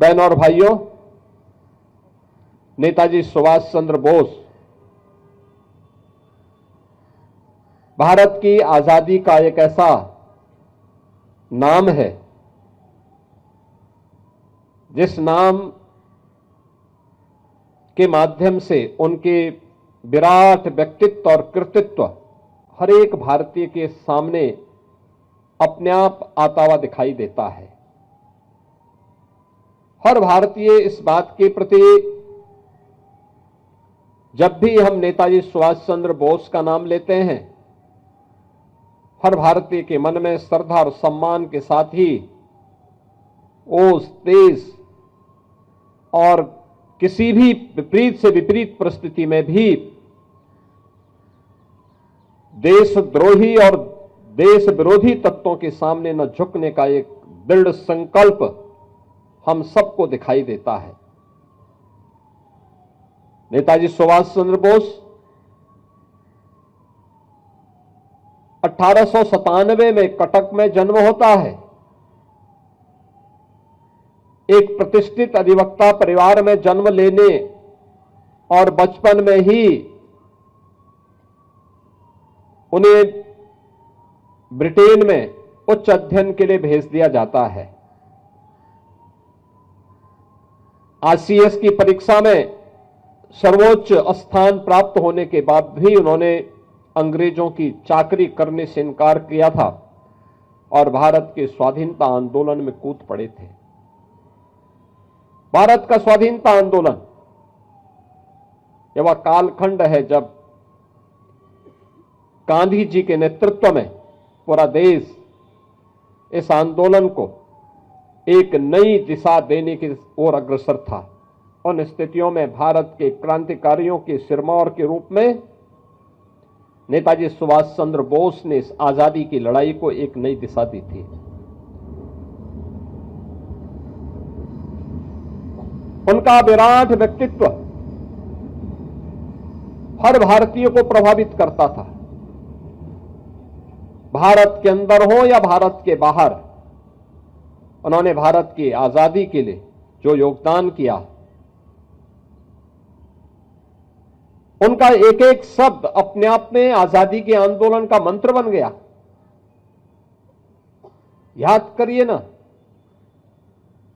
बहनों और भाइयों, नेताजी सुभाष चंद्र बोस भारत की आजादी का एक ऐसा नाम है जिस नाम के माध्यम से उनके विराट व्यक्तित्व और कृतित्व हर एक भारतीय के सामने अपने आप आता हुआ दिखाई देता है। हर भारतीय इस बात के प्रति जब भी हम नेताजी सुभाष चंद्र बोस का नाम लेते हैं, हर भारतीय के मन में श्रद्धा और सम्मान के साथ ही ओस, तेज और किसी भी विपरीत से विपरीत परिस्थिति में भी देशद्रोही और देश विरोधी तत्वों के सामने न झुकने का एक दृढ़ संकल्प हम सबको दिखाई देता है। नेताजी सुभाष चंद्र बोस 1897 में कटक में जन्म होता है। एक प्रतिष्ठित अधिवक्ता परिवार में जन्म लेने और बचपन में ही उन्हें ब्रिटेन में उच्च अध्ययन के लिए भेज दिया जाता है। आईसीएस की परीक्षा में सर्वोच्च स्थान प्राप्त होने के बाद भी उन्होंने अंग्रेजों की चाकरी करने से इनकार किया था और भारत के स्वाधीनता आंदोलन में कूद पड़े थे। भारत का स्वाधीनता आंदोलन यह वह कालखंड है जब गांधी जी के नेतृत्व में पूरा देश इस आंदोलन को एक नई दिशा देने की ओर अग्रसर था। उन स्थितियों में भारत के क्रांतिकारियों के सिरमौर के रूप में नेताजी सुभाष चंद्र बोस ने इस आजादी की लड़ाई को एक नई दिशा दी थी। उनका विराट व्यक्तित्व हर भारतीय को प्रभावित करता था। भारत के अंदर हो या भारत के बाहर, उन्होंने भारत की आजादी के लिए जो योगदान किया, उनका एक एक शब्द अपने आप में आजादी के आंदोलन का मंत्र बन गया। याद करिए ना,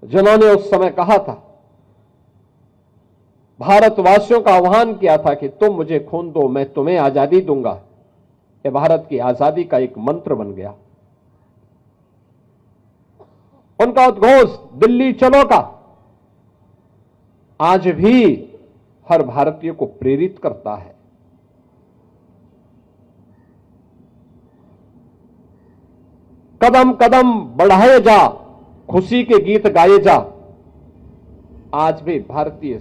जिन्होंने उस समय कहा था, भारतवासियों का आह्वान किया था कि तुम मुझे खून दो, मैं तुम्हें आजादी दूंगा, यह भारत की आजादी का एक मंत्र बन गया। उनका उद्घोष दिल्ली चलो का आज भी हर भारतीय को प्रेरित करता है। कदम कदम बढ़ाए जा, खुशी के गीत गाए जा, आज भी भारतीय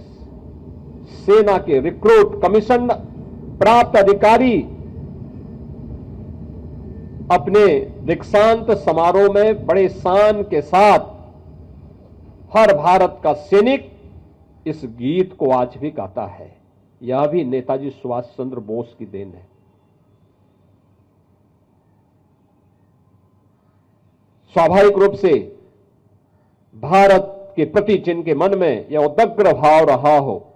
सेना के रिक्रूट, कमीशन प्राप्त अधिकारी अपने दीक्षांत समारोह में बड़े शान के साथ हर भारत का सैनिक इस गीत को आज भी गाता है। यह भी नेताजी सुभाष चंद्र बोस की देन है। स्वाभाविक रूप से भारत के प्रति जिनके मन में यह उदग्र भाव रहा हो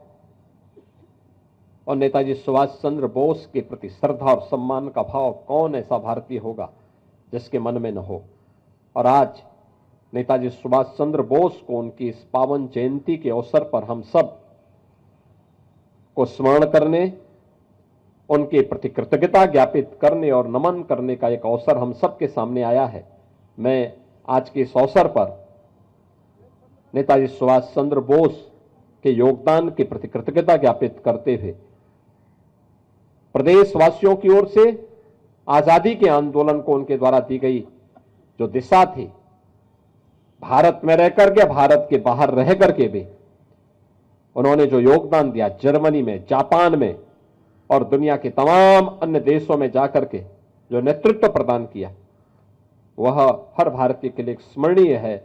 और नेताजी सुभाष चंद्र बोस के प्रति श्रद्धा और सम्मान का भाव, कौन ऐसा भारतीय होगा जिसके मन में न हो। और आज नेताजी सुभाष चंद्र बोस को उनकी इस पावन जयंती के अवसर पर हम सब को स्मरण करने, उनके प्रति कृतज्ञता ज्ञापित करने और नमन करने का एक अवसर हम सब के सामने आया है। मैं आज के इस अवसर पर नेताजी सुभाष चंद्र बोस के योगदान के प्रति कृतज्ञता ज्ञापित करते हुए प्रदेशवासियों की ओर से आजादी के आंदोलन को उनके द्वारा दी गई जो दिशा थी, भारत में रह करके, भारत के बाहर रह करके भी उन्होंने जो योगदान दिया, जर्मनी में, जापान में और दुनिया के तमाम अन्य देशों में जाकर के जो नेतृत्व प्रदान किया, वह हर भारतीय के लिए स्मरणीय है।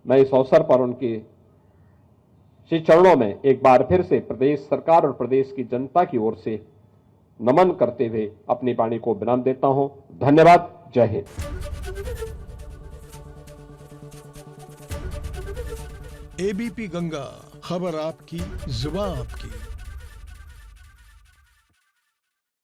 मैं इस अवसर पर उनकी श्री चरणों में एक बार फिर से प्रदेश सरकार और प्रदेश की जनता की ओर से नमन करते हुए अपनी वाणी को विराम देता हूं। धन्यवाद। जय हिंद। एबीपी गंगा, खबर आपकी, जुबान आपकी।